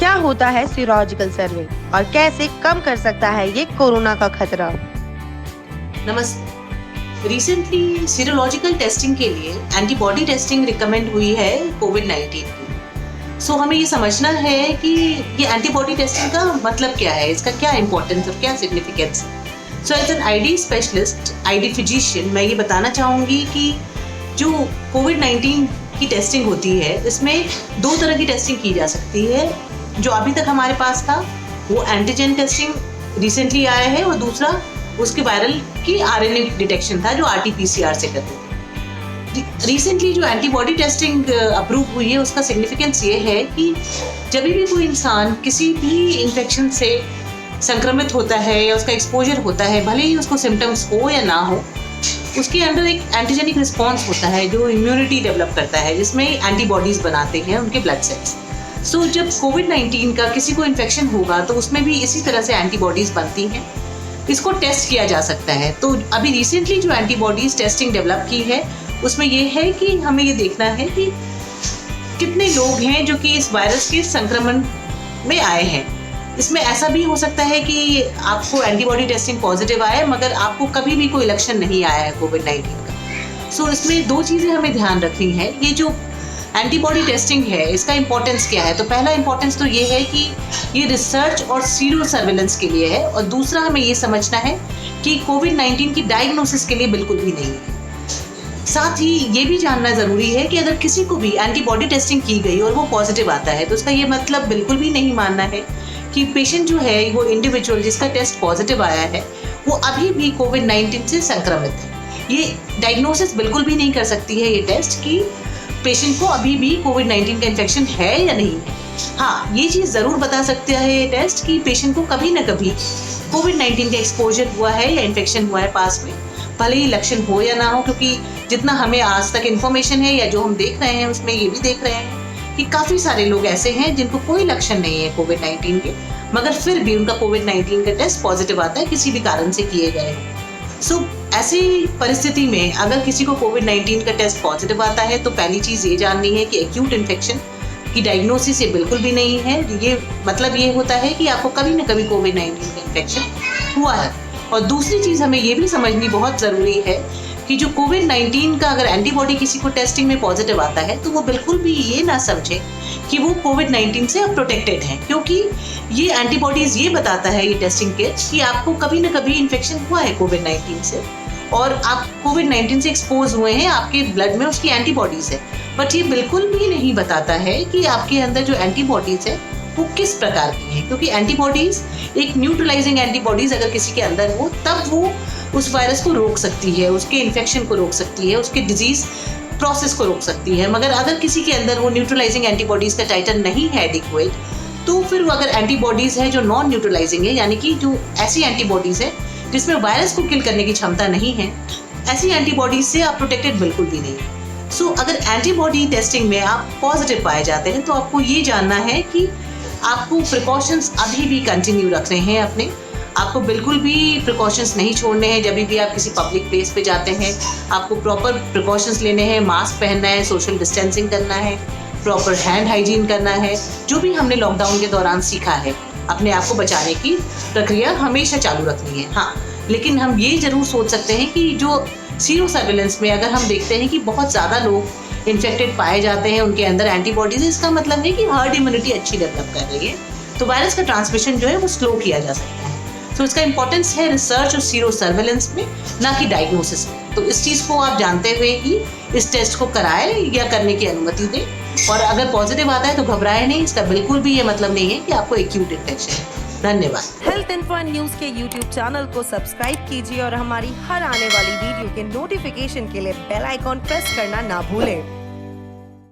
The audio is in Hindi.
क्या होता है सीरोलॉजिकल सर्वे और कैसे कम कर सकता है ये कोरोना का खतरा। नमस्ते। रिसेंटली सीरोलॉजिकल टेस्टिंग के लिए एंटीबॉडी टेस्टिंग रिकमेंड हुई है कोविड-19 की। सो हमें ये समझना है कि ये एंटीबॉडी टेस्टिंग का मतलब क्या है, इसका क्या इंपॉर्टेंस और क्या सिग्निफिकेंस है। So as an ID specialist, ID physician, मैं ये बताना चाहूँगी कि जो कोविड-19 की टेस्टिंग होती है इसमें दो तरह की टेस्टिंग की जा सकती है। जो अभी तक हमारे पास था वो एंटीजन टेस्टिंग रिसेंटली आया है और दूसरा उसके वायरल की आरएनए डिटेक्शन था जो आरटी-पीसीआर से करते थे। रिसेंटली जो एंटीबॉडी टेस्टिंग अप्रूव हुई है उसका सिग्निफिकेंस ये है कि जब भी कोई इंसान किसी भी इन्फेक्शन से संक्रमित होता है या उसका एक्सपोजर होता है, भले ही उसको सिम्टम्स हो या ना हो, उसके अंदर एक एंटीजेनिक रिस्पॉन्स होता है जो इम्यूनिटी डेवलप करता है, जिसमें एंटीबॉडीज बनाते हैं उनके ब्लड सेल्स। सो जब कोविड-19 का किसी को इन्फेक्शन होगा तो उसमें भी इसी तरह से एंटीबॉडीज बनती हैं। इसको टेस्ट किया जा सकता है। तो अभी रिसेंटली जो एंटीबॉडीज टेस्टिंग डेवलप की है उसमें ये है कि हमें ये देखना है कि कितने लोग हैं जो कि इस वायरस के संक्रमण में आए हैं। इसमें ऐसा भी हो सकता है कि आपको एंटीबॉडी टेस्टिंग पॉजिटिव आए मगर आपको कभी भी कोई लक्षण नहीं आया है कोविड-19 का। सो इसमें दो चीज़ें हमें ध्यान रखनी है। ये जो एंटीबॉडी टेस्टिंग है इसका इंपॉर्टेंस क्या है, तो पहला इंपॉर्टेंस तो ये है कि ये रिसर्च और सीरो सर्वेलेंस के लिए है और दूसरा हमें ये समझना है कि कोविड-19 की डायग्नोसिस के लिए बिल्कुल भी नहीं है। साथ ही ये भी जानना ज़रूरी है कि अगर किसी को भी एंटीबॉडी टेस्टिंग की गई और वो पॉजिटिव आता है तो उसका ये मतलब बिल्कुल भी नहीं मानना है कि पेशेंट जो है वो इंडिविजुअल जिसका टेस्ट पॉजिटिव आया है वो अभी भी कोविड-19 से संक्रमित है। ये डायग्नोसिस बिल्कुल भी नहीं कर सकती है ये टेस्ट कि पेशेंट को अभी भी कोविड-19 का इन्फेक्शन है या नहीं है। हाँ, ये चीज़ ज़रूर बता सकता है ये टेस्ट कि पेशेंट को कभी ना कभी कोविड-19 का एक्सपोजर हुआ है या इन्फेक्शन हुआ है पास में, भले ही लक्षण हो या ना हो, क्योंकि जितना हमें आज तक इन्फॉर्मेशन है या जो हम देख रहे हैं उसमें ये भी देख रहे हैं कि काफ़ी सारे लोग ऐसे हैं जिनको कोई लक्षण नहीं है कोविड-19 के, मगर फिर भी उनका कोविड-19 का टेस्ट पॉजिटिव आता है किसी भी कारण से किए गए। सो ऐसी परिस्थिति में अगर किसी को कोविड-19 का टेस्ट पॉजिटिव आता है तो पहली चीज़ ये जाननी है कि एक्यूट इन्फेक्शन की डायग्नोसिस ये बिल्कुल भी नहीं है। ये मतलब ये होता है कि आपको कभी ना कभी कोविड-19 का इन्फेक्शन हुआ है। और दूसरी चीज़ हमें ये भी समझनी बहुत ज़रूरी है कि जो कोविड-19 का अगर एंटीबॉडी किसी को टेस्टिंग में पॉजिटिव आता है तो वो बिल्कुल भी ये ना समझे कि वो कोविड-19 से अब प्रोटेक्टेड है, क्योंकि ये एंटीबॉडीज़ ये बताता है ये टेस्टिंग किट कि आपको कभी ना कभी इन्फेक्शन हुआ है कोविड-19 से और आप कोविड-19 से एक्सपोज हुए हैं, आपके ब्लड में उसकी एंटीबॉडीज़ है। बट ये बिल्कुल भी नहीं बताता है कि आपके अंदर जो एंटीबॉडीज़ है वो किस प्रकार की है, क्योंकि एंटीबॉडीज़ एक न्यूट्रलाइजिंग एंटीबॉडीज़ अगर किसी के अंदर हो तब वो उस वायरस को रोक सकती है, उसके इन्फेक्शन को रोक सकती है, उसके डिजीज़ प्रोसेस को रोक सकती है। मगर अगर किसी के अंदर वो न्यूट्रलाइजिंग एंटीबॉडीज़ का टाइटर नहीं है एडिक्वेट, तो फिर वो अगर एंटीबॉडीज़ है जो नॉन न्यूट्रलाइजिंग है, यानी कि जो ऐसी एंटीबॉडीज़ है जिसमें वायरस को किल करने की क्षमता नहीं है, ऐसी एंटीबॉडीज़ से आप प्रोटेक्टेड बिल्कुल भी नहीं है। सो अगर एंटीबॉडी टेस्टिंग में आप पॉजिटिव पाए जाते हैं तो आपको ये जानना है कि आपको प्रिकॉशंस अभी भी कंटिन्यू रखने हैं अपने। आपको बिल्कुल भी प्रिकॉशंस नहीं छोड़ने हैं। जब भी आप किसी पब्लिक प्लेस पे जाते हैं आपको प्रॉपर प्रिकॉशंस लेने हैं, मास्क पहनना है, सोशल डिस्टेंसिंग करना है, प्रॉपर हैंड हाइजीन करना है। जो भी हमने लॉकडाउन के दौरान सीखा है अपने आप को बचाने की प्रक्रिया हमेशा चालू रखनी है। हाँ, लेकिन हम ये ज़रूर सोच सकते हैं कि जो सीरो सर्विलेंस में अगर हम देखते हैं कि बहुत ज़्यादा लोग इन्फेक्टेड पाए जाते हैं, उनके अंदर एंटीबॉडीज़, इसका मतलब है कि हर्ड इम्यूनिटी अच्छी डेवलप कर रही है, तो वायरस का ट्रांसमिशन जो है वो स्लो किया जा सकता है। तो इसका इंपॉर्टेंस है रिसर्च और सीरो सर्वेलेंस में, ना कि डायग्नोसिस में। तो इस चीज़ को आप जानते हुए ही इस टेस्ट को कराएं या करने की अनुमति दें। और अगर पॉजिटिव आता है तो घबराएं नहीं, इसका बिल्कुल भी ये मतलब नहीं है कि आपको एक्यूट इन्फेक्शन है। धन्यवाद। हेल्थ इन्फो न्यूज के यूट्यूब चैनल को सब्सक्राइब कीजिए और हमारी हर आने वाली वीडियो के नोटिफिकेशन के लिए बेल आइकॉन प्रेस करना ना भूलें।